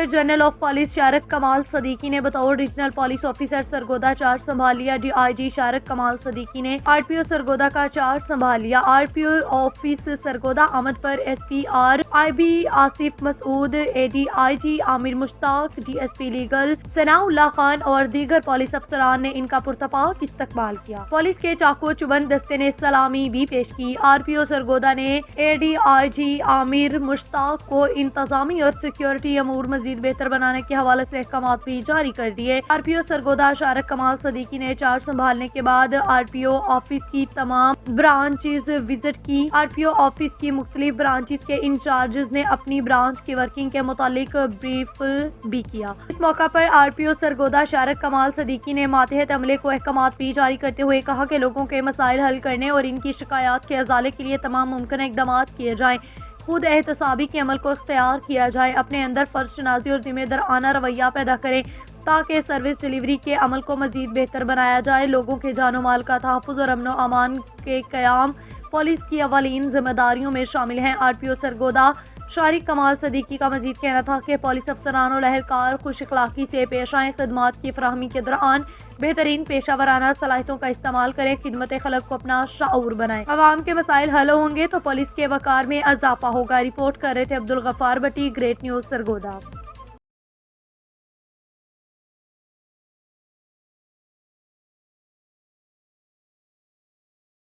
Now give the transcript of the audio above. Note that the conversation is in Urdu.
Director general of police Shariq Kamal Siddiqui نے بطور regional police officer Sargodha charge سنبھال لیا۔ D I G Shariq Kamal Siddiqui نے آر پی او سرگودا کا چارج سنبھال لیا۔ R P O office Sargodha آمد پر S P R I B Asif Masood, A D I G Amir Mushtaq, D S P legal Sanaullah Khan اور دیگر پولیس افسران نے ان کا پرتپاک استقبال کیا۔ پولیس کے چاقو چوبند دستے نے سلامی بھی پیش کی۔ آر پی او سرگودا نے اے ڈی آئی جی عامر مشتاق کو انتظامی اور سیکیورٹی امور مزید بہتر بنانے کے حوالے سے احکامات بھی جاری کر دیے۔ Are P O Sargodha Shariq Kamal Siddiqui نے چارج سنبھالنے کے بعد آر پی او آفس کی تمام برانچز وزٹ کی۔ آر پی او آفس کی مختلف برانچز کے انچارجز نے اپنی برانچ کی ورکنگ کے متعلق بریف بھی کیا۔ اس موقع پر are P O Sargodha Shariq Kamal Siddiqui نے ماتحت عملے کو احکامات بھی جاری کرتے ہوئے کہا کہ لوگوں کے مسائل حل کرنے اور ان کی شکایات کے ازالے کے لیے تمام ممکنہ اقدامات کیے جائیں۔ خود احتسابی کے عمل کو اختیار کیا جائے، اپنے اندر فرض شناسی اور ذمہ دارانہ رویہ پیدا کریں تاکہ سروس ڈیلیوری کے عمل کو مزید بہتر بنایا جائے۔ لوگوں کے جان و مال کا تحفظ اور امن و امان کے قیام پولیس کی اولین ذمہ داریوں میں شامل ہیں۔ Are P O Sargodha Shariq Kamal Siddiqui کا مزید کہنا تھا کہ پولیس افسران اور اہلکار خوش اخلاقی سے پیش آئیں، خدمات کی فراہمی کے دوران بہترین پیشہ ورانہ صلاحیتوں کا استعمال کریں، خدمت خلق کو اپنا شعور بنائیں۔ عوام کے مسائل حل ہوں گے تو پولیس کے وقار میں اضافہ ہوگا۔ رپورٹ کر رہے تھے عبدالغفار بٹی، گریٹ نیوز سرگودا۔